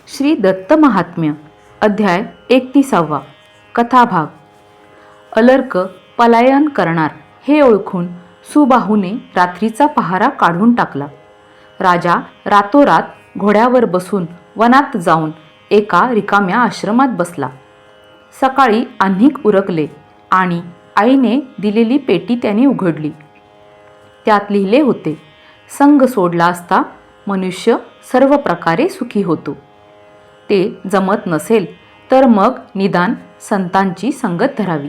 श्री दत्त महात्म्य अध्याय 31. कथाभाग. अलर्क पलायन करणार हे ओळखून सुबाहूने रात्रीचा पहारा काढून टाकला. राजा रातोरात घोड्यावर बसून वनात जाऊन एका रिकाम्या आश्रमात बसला. सकाळी आन्हिक उरकले आणि आईने दिलेली पेटी त्याने उघडली. त्यात लिहिले होते, संग सोडला असता मनुष्य सर्व प्रकारे सुखी होतो. ते जमत नसेल तर मग निदान संतांची संगत धरावी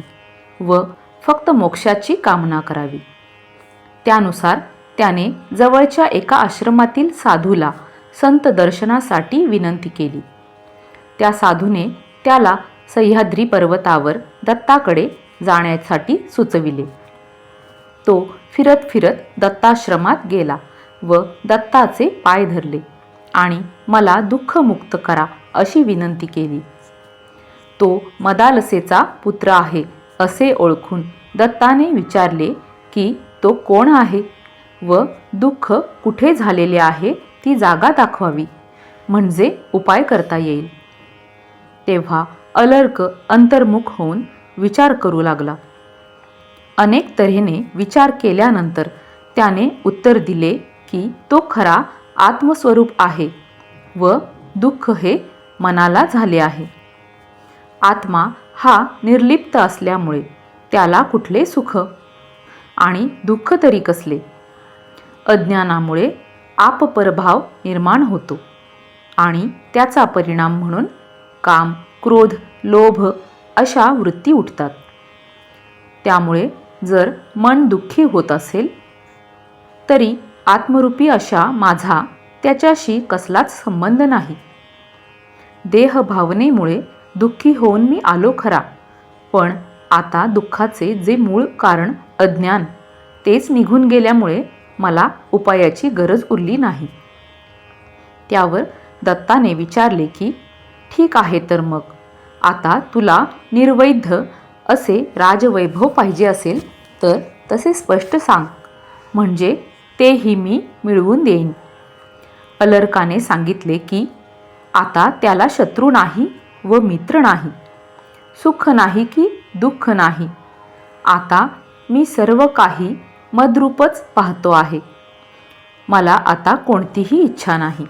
व फक्त मोक्षाची कामना करावी. त्यानुसार त्याने जवळच्या एका आश्रमातील साधूला संत दर्शनासाठी विनंती केली. त्या साधूने त्याला सह्याद्री पर्वतावर दत्ताकडे जाण्यासाठी सुचविले. तो फिरत फिरत दत्ताश्रमात गेला व दत्ताचे पाय धरले आणि मला दुःखमुक्त करा अशी विनंती केली. तो मदालसेचा पुत्र आहे असे ओळखून दत्ताने विचारले की तो कोण आहे व दुःख कुठे झालेले आहे ती जागा दाखवावी, म्हणजे उपाय करता येईल. तेव्हा अलर्क अंतर्मुख होऊन विचार करू लागला. अनेक तऱ्हेने विचार केल्यानंतर त्याने उत्तर दिले की तो खरा आत्मस्वरूप आहे व दुःख हे मनाला झाले आहे. आत्मा हा निर्लिप्त असल्यामुळे त्याला कुठले सुख आणि दुःख तरी कसले. अज्ञानामुळे आपपरभाव निर्माण होतो आणि त्याचा परिणाम म्हणून काम, क्रोध, लोभ अशा वृत्ती उठतात. त्यामुळे जर मन दुःखी होत असेल तरी आत्मरूपी अशा माझा त्याच्याशी कसलाच संबंध नाही. देह भावनेमुळे दुःखी होऊन मी आलो खरा, पण आता दुःखाचे जे मूळ कारण अज्ञान तेच निघून गेल्यामुळे मला उपायाची गरज उरली नाही. त्यावर दत्ताने विचारले की ठीक आहे, तर मग आता तुला निर्वैध असे राजवैभव पाहिजे असेल तर तसे स्पष्ट सांग, म्हणजे तेही मी मिळवून देईन. अलर्काने सांगितले की आता त्याला शत्रू नाही व मित्र नाही, सुख नाही की दुःख नाही. आता मी सर्व काही मद्रूपच पाहतो आहे. मला आता कोणतीही इच्छा नाही.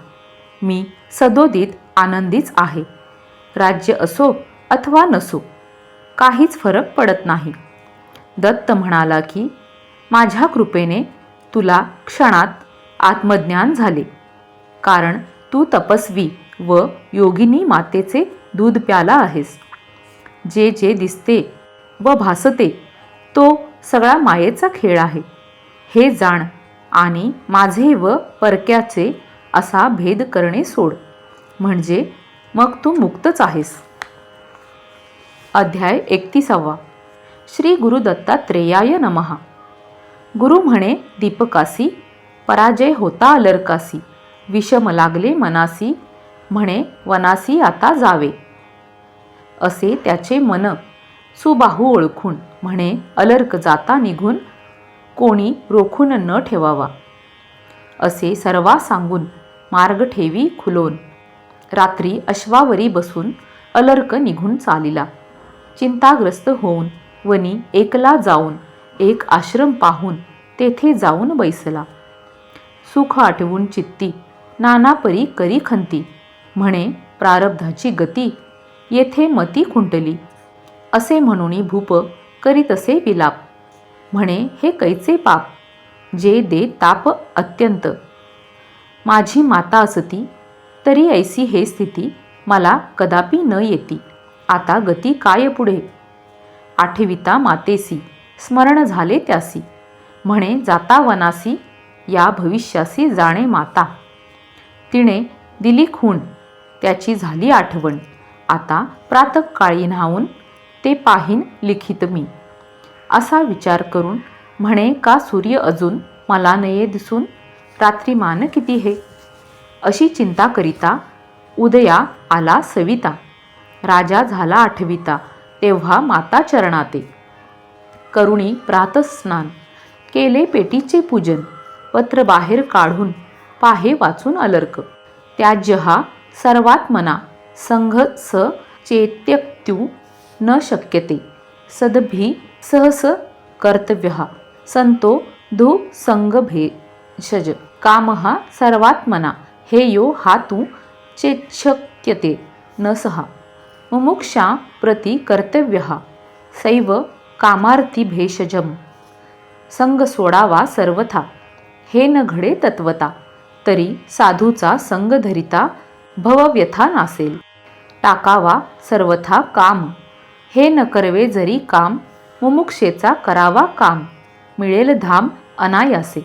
मी सदोदित आनंदीच आहे. राज्य असो अथवा नसो काहीच फरक पडत नाही. दत्त म्हणाला की माझ्या कृपेने तुला क्षणात आत्मज्ञान झाले, कारण तू तपस्वी व योगिनी मातेचे दूध प्याला आहेस. जे जे दिसते व भासते तो सगळा मायेचा खेळ आहे हे जाण आणि माझे व परक्याचे असा भेद करणे सोड, म्हणजे मग तू मुक्तच आहेस. अध्याय 31. श्री गुरु दत्तात्रेयाय नमः. गुरु म्हणे दीपकासी, पराजय होता अलर्कासी. विषम लागले मनासी, म्हणे वनासी आता जावे. असे त्याचे मन सुबाहू ओळखून म्हणे अलर्क जाता निघून कोणी रोखून न ठेवावा. असे सर्वा सांगून मार्ग ठेवी खुलोन रात्री अश्वावरी बसून अलर्क निघून चालिला. चिंताग्रस्त होऊन वनी एकला जाऊन एक आश्रम पाहून तेथे जाऊन बैसला. सुख आठवून चित्ती नाना परी करी खंती, म्हणे प्रारब्धाची गती येथे मती खुंटली. असे म्हणून भूप करीतसे विलाप, म्हणे हे कैचे पाप जे दे ताप अत्यंत. माझी माता असती तरी ऐसी हे स्थिती मला कदापि न येती. आता गती काय पुढे. आठविता मातेसी स्मरण झाले त्यासी, म्हणे जाता वनासी या भविष्यासी जाणे माता. तिने दिली खूण त्याची झाली आठवण, आता प्रातःकाळी न्हावून ते पाहीन लिखित मी. असा विचार करून म्हणे का सूर्य अजून मला नये दिसून, रात्री मान किती हे. अशी चिंता करिता उदया आला सविता. राजा झाला आठविता तेव्हा माता चरणाते. करुणी प्रातस्नान केले पेटीचे पूजन, पत्र बाहेर काढून पाहे वाचून अलर्क. त्याज्य हा सर्वात मना संघ स चेत्यक्त्यू न शक्यते सदभी सहस कर्तव्यः संतो धू संग भेषज कामः सर्वात मना हेयो हातू चेच्छक्यते न सहा मुमुक्षा प्रति कर्तव्यः सैव कामार्थी भेषजम संग सोडावा सर्वथा हे न घडे तत्वता तरी साधूचा संग धरिता भवव्यथा नासेल टाकावा सर्वथा काम हे न करवे जरी काम मुमुक्षेचा करावा काम मिळेल धाम अनायासे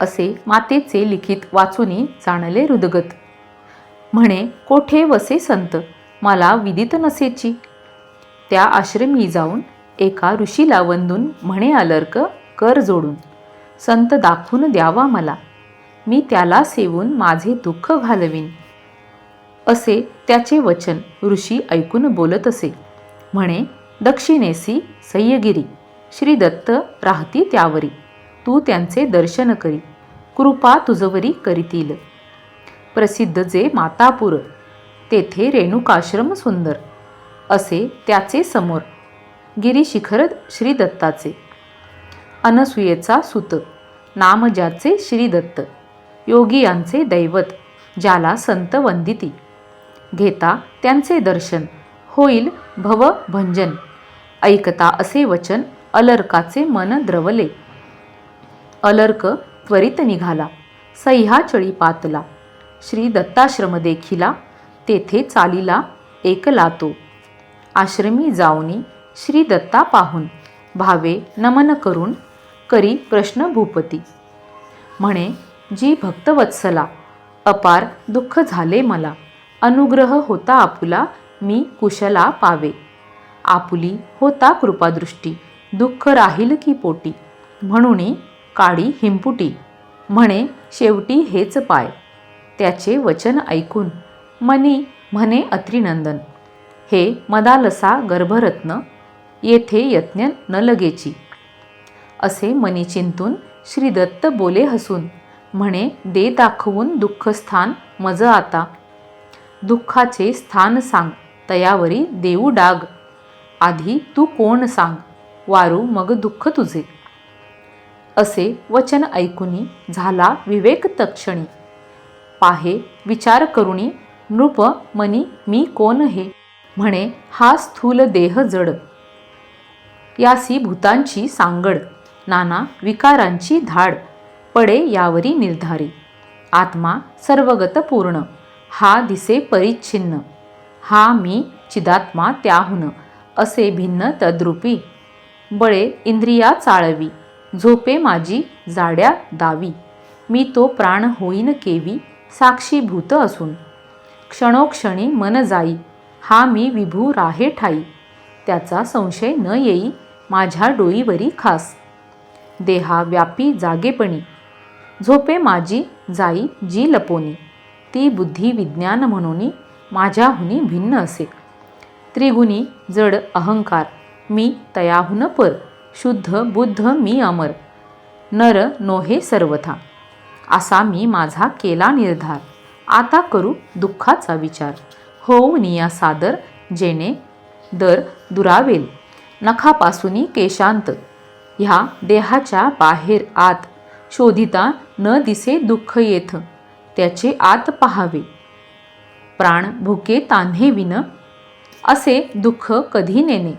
असे मातेचे लिखित वाचुनी जाणले हृदगत म्हणे कोठे वसे संत मला विदित नसेची त्या आश्रमी जाऊन एका ऋषीला वंदून म्हणे अलर्क कर जोडून संत दाखवून द्यावा मला मी त्याला सेवून माझे दुःख घालवीन असे त्याचे वचन ऋषी ऐकून बोलत असे म्हणे दक्षिणेसी सह्यगिरी श्री दत्त राहती त्यावरी तू त्यांचे दर्शन करी कृपा तुझवरी करीतील प्रसिद्ध जे मातापूर तेथे रेणुकाश्रम सुंदर असे त्याचे समोर गिरीशिखर श्री दत्ताचे अनसुयेचा सुत नाम ज्याचे श्री दत्त योगियांचे दैवत ज्याला संत वंदिती घेता त्यांचे दर्शन होईल भवभंजन ऐकता असे वचन अलर्काचे मन द्रवले अलर्क त्वरित निघाला सह्याचळी पातला श्री दत्ताश्रम देखिला तेथे चालीला एकला तो आश्रमी जाऊनी श्री दत्ता पाहून भावे नमन करून करी प्रश्न भूपती म्हणे जी भक्तवत्सला अपार दुःख झाले मला अनुग्रह होता आपुला मी कुशला पावे आपुली होता कृपादृष्टी दुःख राहील की पोटी म्हणून काडी हिंपुटी म्हणे शेवटी हेच पाय त्याचे वचन ऐकून मनी म्हणे अत्रिनंदन हे मदालसा गर्भरत्न येथे यज्ञ न लगेची असे मनी चिंतून श्री दत्त बोले हसून म्हणे दे दाखवून दुःखस्थान मज आता दुःखाचे स्थान सांग तयावरी देऊ डाग आधी तू कोण सांग वारू मग दुःख तुझे असे वचन ऐकुनी झाला विवेक तक्षणी पाहे विचार करुणी नृप मनी मी कोण हे म्हणे हा स्थूल देह जड यासी भूतांची सांगड नाना विकारांची धाड पडे यावरी निर्धारी आत्मा सर्वगत पूर्ण हा दिसे परिच्छिन्न हा मी चिदात्मा त्याहुन असे भिन्न तद्रूपी बळे इंद्रिया चाळवी झोपे माझी जाड्या दावी मी तो प्राण होईन केवी साक्षीभूत असून क्षणोक्षणी मन जाई हा मी विभू राहे ठाई त्याचा संशय न येई माझ्या डोईवरी खास देहा व्यापी जागेपणी झोपे माझी जाई जी लपोनी ती बुद्धी विज्ञान म्हणून माझ्याहुनी भिन्न असे त्रिगुणी जड अहंकार मी तयाहुन पर शुद्ध बुद्ध मी अमर नर नोहे सर्वथा असा मी माझा केला निर्धार आता करू दुःखाचा विचार होऊन या सादर जेणे दर दुरावेल नखापासूनी केशांत ह्या देहाच्या बाहेर आत शोधिता न दिसे दुःख येथ त्याचे आत पहावे प्राण भुके तान्हे विन असे दुःख कधी नेणे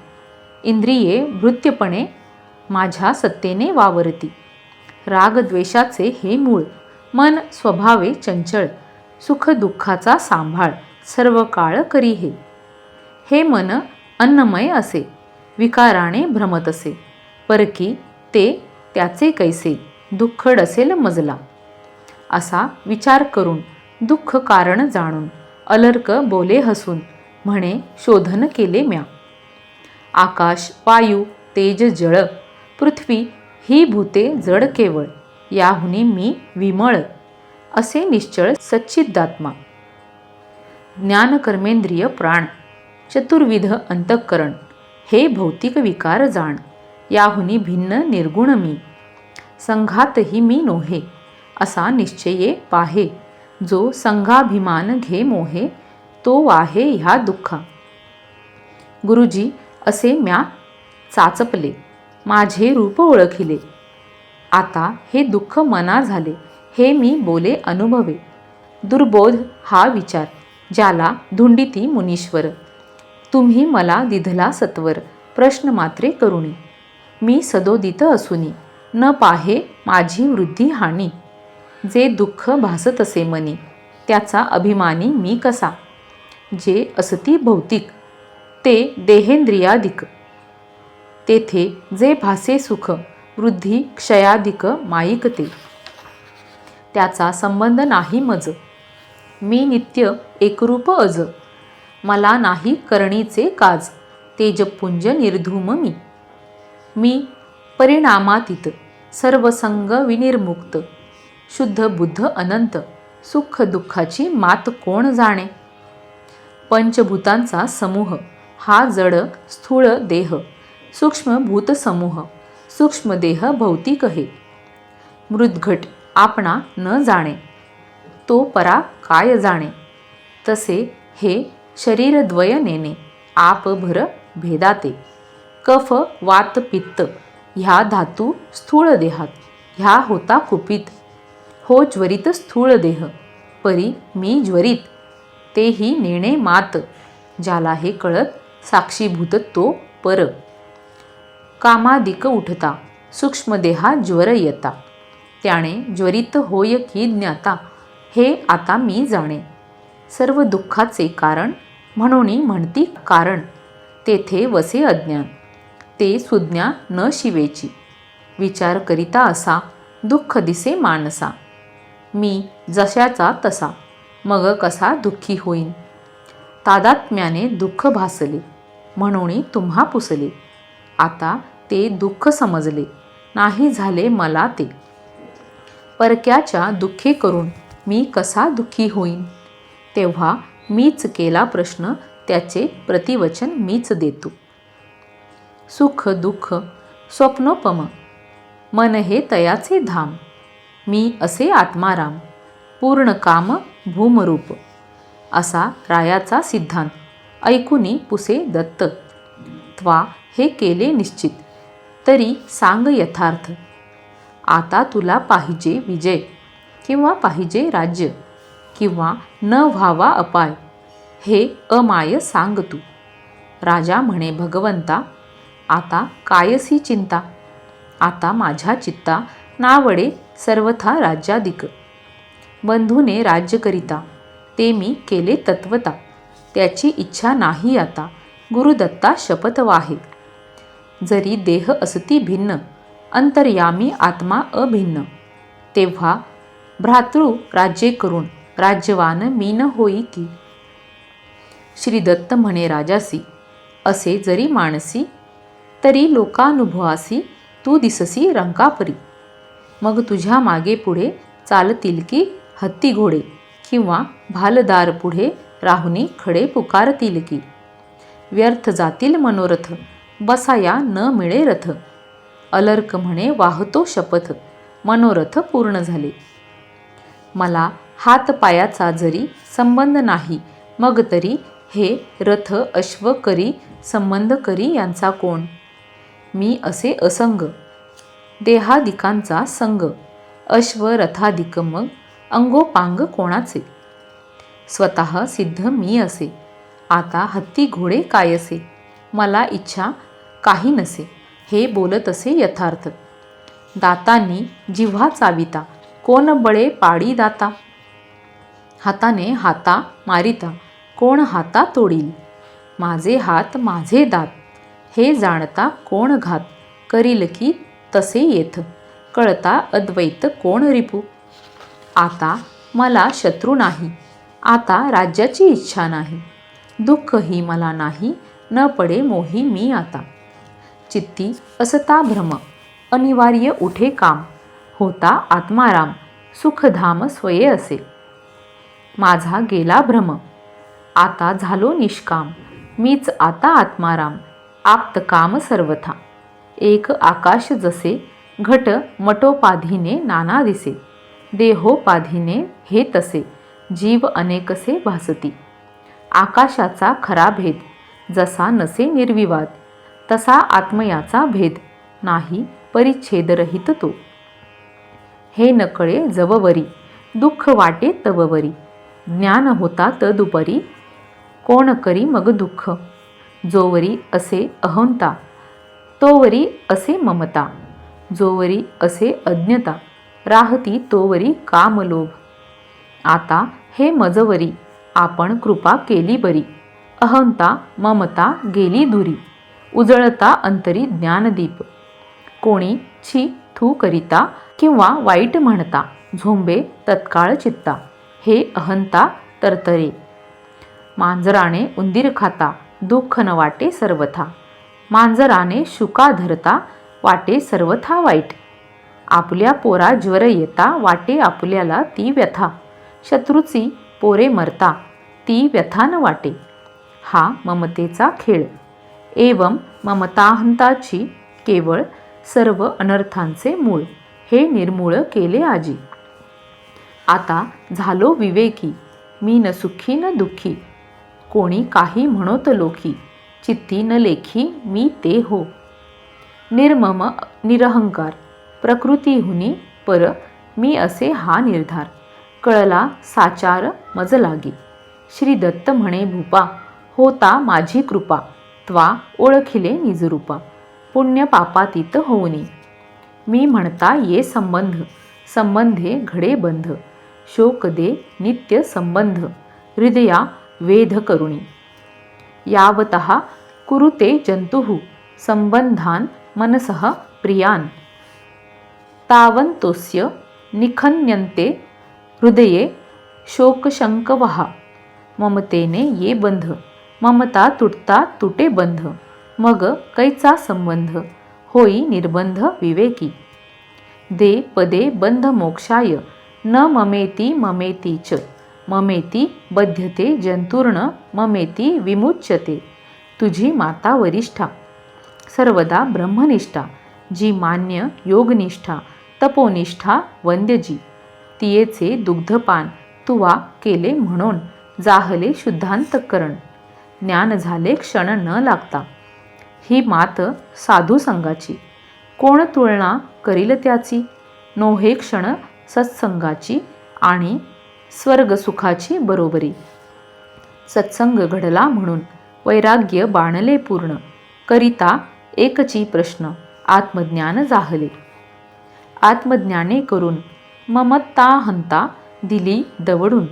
इंद्रिये भृत्यपणे माझ्या सत्तेने वावरती रागद्वेषाचे हे मूळ मन स्वभावे चंचळ सुख दुःखाचा सांभाळ सर्व काळ करी हे मन अन्नमय असे विकाराने भ्रमत असे परकी ते त्याचे कैसे दुःखड असेल मजला असा विचार करून दुःख कारण जाणून अलर्क बोले हसून म्हणे शोधन केले म्या आकाश वायू तेज जळ पृथ्वी ही भूते जड केवळ याहुनी मी विमळ असे निश्चळ सच्चिदात्मा ज्ञानकर्मेंद्रिय प्राण चतुर्विध अंतःकरण हे भौतिक विकार जाण याहुनी भिन्न निर्गुण मी संघातही मी नोहे असा निश्चये पाहे जो संघाभिमान घे मोहे, तो वाहे ह्या दुःखा. गुरुजी, असे म्या चाचपले, माझे रूप ओळखिले. आता हे दुःख मना झाले, हे मी बोले अनुभवे. दुर्बोध हा विचार, ज्याला धुंडिती मुनीश्वर. तुम्ही मला दिधला सत्वर, प्रश्न मात्रे करुणी. मी सदोदित असूनी, न पाहे माझी वृद्धी हानी. जे दुःख भासत असे मनी, त्याचा अभिमानी मी कसा. जे असती भौतिक, ते देहेंद्रियादिक. तेथे जे भासे सुख, वृद्धी क्षयादिक माईक ते. त्याचा संबंध नाही मज. मी नित्य एकरूप अज. मला नाही करणीचे काज, तेजपुंज निर्धूम मी. मी परिणामातीत, सर्वसंग विनिर्मुक्त. शुद्ध बुद्ध अनंत, सुख दुःखाची मात कोण जाणे. पंचभूतांचा समूह हा जड स्थूळ देह, सूक्ष्म भूत समूह, सूक्ष्म देह भौतिक हे. मृद्घट आपणा न जाणे, तो परा काय जाणे. तसे हे शरीरद्वय नेणे, आप भर भेदाते. कफ वात पित्त ह्या धातू स्थूळ देहात, ह्या होता कुपित. हो ज्वरित स्थूळ देह, परी मी ज्वरित, तेही नेणे मात. ज्याला हे कळत, साक्षीभूत तो पर. कामादिक उठता, सूक्ष्मदेहा ज्वर येता. त्याने ज्वरित होय की ज्ञाता, हे आता मी जाणे. सर्व दुःखाचे कारण, म्हणून म्हणती कारण. तेथे वसे अज्ञान, ते सुज्ञा न शिवेची. विचार करिता असा, दुःख दिसे मानसा. मी जशाचा तसा, मग कसा दुःखी होईन. तादात्म्याने दुःख भासले, म्हणून तुम्हा पुसले. आता ते दुःख समजले, नाही झाले मला ते. परक्याच्या दुःखे करून मी कसा दुःखी होईन. तेव्हा मीच केला प्रश्न, त्याचे प्रतिवचन मीच देतो. सुख दुःख स्वप्नोपम, मन हे तयाचे धाम. मी असे आत्माराम, पूर्ण काम भूमरूप. असा रायाचा सिद्धांत ऐकुनी पुसे दत्त. त्वा हे केले निश्चित, तरी सांग यथार्थ. आता तुला पाहिजे विजय, किंवा पाहिजे राज्य, किंवा न व्हावा अपाय, हे अमाय सांग तू. राजा म्हणे भगवंता, आता कायसी चिंता. आता माझ्या चित्ता नावडे सर्वथा राज्यादिक. बंधूने राज्य करिता, ते मी केले तत्वता. त्याची इच्छा नाही आता, गुरुदत्ता शपथ वाहे. जरी देह असती भिन्न, अंतर्यामी आत्मा अभिन्न. तेव्हा भ्रातृ राज्ये करून, राज्यवान मी न होई की. श्रीदत्त म्हणे राजासी, असे जरी मानसी, तरी लोकानुभवासी तू दिससी रंकापरी. मग तुझ्या मागे पुढे चालतील की हत्ती घोडे, किंवा भालदार पुढे राहुनी खडे पुकारतील की. व्यर्थ जातील मनोरथ, बसाया न मिळे रथ. अलर्क म्हणे वाहतो शपथ, मनोरथ पूर्ण झाले. मला हात पायाचा जरी संबंध नाही, मग तरी हे रथ अश्व करी संबंध करी यांचा कोण. मी असे असंग, देहादिकांचा संग. अश्व रथादिक मग अंगोपांग कोणाचे. स्वतः सिद्ध मी असे, आता हत्ती घोडे कायसे. मला इच्छा काही नसे, हे बोलत असे यथार्थ. दातांनी जिव्हा चाविता, कोण बळे पाडी दाता. हाताने हाता मारिता, कोण हाता तोडील. माझे हात माझे दात, हे जाणता कोण घात. करील की तसे येथ, कळता अद्वैत कोण रिपू. आता मला शत्रू नाही, आता राज्याची इच्छा नाही. दुःखही मला नाही, न पडे मोही मी आता. चित्ती असता भ्रम, अनिवार्य उठे काम. होता आत्माराम, सुखधाम स्वये असे. माझा गेला भ्रम, आता झालो निष्काम. मीच आता आत्माराम, आप्तकाम सर्वथा. एक आकाश जसे, घट मटोपाधीने नाना दिसे. देहोपाधीने हे तसे, जीव अनेकसे भासती. आकाशाचा खरा भेद जसा नसे निर्विवाद, तसा आत्मयाचा भेद नाही परिच्छेदरहित तो. हे नकळे जववरी, दुःख वाटे तववरी, ज्ञान होता तदुपरी, कोण करी मग दुःख. जोवरी असे अहंता, तोवरी असे ममता, जोवरी असे अज्ञता, राहती तोवरी कामलोभ. आता हे मजवरी, आपण कृपा केली बरी, अहंता ममता गेली दुरी, उजळता अंतरी ज्ञानदीप. कोणी छी थू करिता किंवा वाईट म्हणता, झोंबे तत्काळ चित्ता, हे अहंता तरतरे. मांजराने उंदीर खाता, दुःख न वाटे सर्वथा, मांजराने शुका धरता, वाटे सर्वथा वाईट. आपल्या पोरा ज्वर येता, वाटे आपल्याला ती व्यथा, शत्रूची पोरे मरता, ती व्यथा न वाटे. हा ममतेचा खेळ. एवं ममताहंताची केवळ सर्व अनर्थांचे मूळ, हे निर्मूळ केले आजी. आता झालो विवेकी, मी न सुखी न दुःखी, कोणी काही म्हणोत लोकी, चित्ती न लेखी मी ते हो. निर्मम निरहंकार, प्रकृतीहुनी पर, मी असे हा निर्धार, कळला साचार मज लागी. श्री दत्त म्हणे भूपा, होता माझी कृपा, त्वा ओळखिले निजरूपा, पुण्य पापातीत होऊनी. मी म्हणता ये संबंध, संबंधे घडे बंध, शोक दे नित्य संबंध, हृदया वेध करुणी. यावतः कुरुते जंतुः संबंधान मनसः प्रियान, तावन्तोस्य निखन्यन्ते हृदये शोकशंकवः. ममतेने ये बंध, ममता तुटता तुटे बंध, मग कैचा संबंध, होई निर्बंध विवेकी. दे पदे बंध मोक्षाय, न ममेती ममेतीच, ममेती बध्यते जंतुर्न, ममेती विमुच्यते. तुझी माता वरिष्ठा, सर्वदा ब्रह्मनिष्ठा, जी मान्य योगनिष्ठा, तपोनिष्ठा वंद्यजी. तियेचे दुग्धपान तुवा केले म्हणून, जाहले शुद्धांतकरण, ज्ञान झाले क्षण न लागता. ही मात साधू संगाची, कोण तुलना करील त्याची, नोहे क्षण सत्संगाची आणि स्वर्गसुखाची बरोबरी. सत्संग घडला म्हणून वैराग्य बाणले पूर्ण, करिता एकची प्रश्न आत्मज्ञान जाहले. आत्मज्ञाने करून ममताहंता दिली दवडून,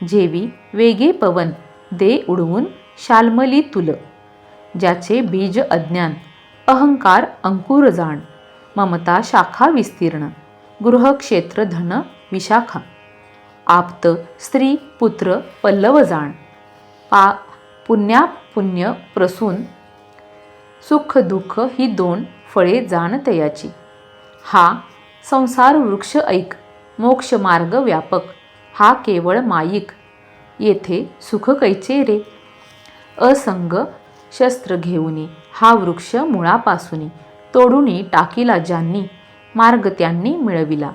जेवी वेगे पवन दे उडवून शाल्मली तुल. ज्याचे बीज अज्ञान, अहंकार अंकुर जाण, ममता शाखा विस्तीर्ण, गृहक्षेत्र धन विशाखा. आप्त स्त्री पुत्र पल्लव जाण, पुण्या पुण्य प्रसून, सुख दुःख ही दोन फळे जाण तयाची. हा संसार वृक्ष ऐक, मोक्ष मार्ग व्यापक, हा केवळ माईक, येथे सुख कैचे रे. असंग शस्त्र घेऊनी, हा वृक्ष मुळापासूनी, तोडूनी टाकीला ज्यांनी, मार्ग त्यांनी मिळविला.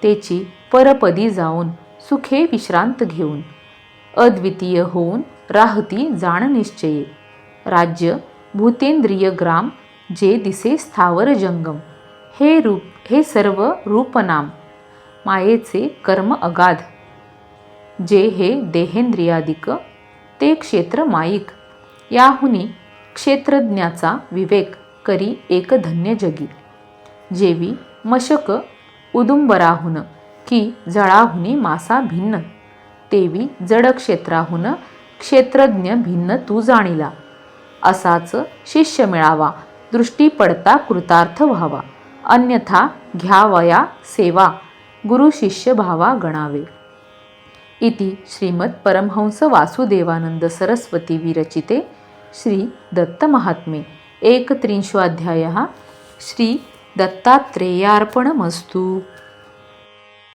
तेची परपदी जाऊन सुखे विश्रांत घेऊन, अद्वितीय होऊन राहती जाण निश्चये. राज्य भूतेंद्रिय ग्राम, जे दिसे स्थावर जंगम, हे सर्व रूपनाम, मायेचे कर्म अगाध. जे हे देहेंद्रियादिक, ते क्षेत्र माईक. याहुनी क्षेत्रज्ञाचा विवेक करी एक धन्य जगी. जेवी मशक उदुंबराहुन, की जळाहुनी मासा भिन्न, तेवी जड क्षेत्राहुन क्षेत्रज्ञ भिन्न तू जाणीला. असाच शिष्य मिळावा, दृष्टी पडता कृतार्थ व्हावा, अन्यथा घ्यावया सेवा, गुरु शिष्य भावा गणावे. इति श्रीमद् परमहंस वासुदेवानंद सरस्वती विरचिते श्री दत्तमहात्म्ये 31 अध्यायः. श्री दत्तात्रेयार्पणमस्तु.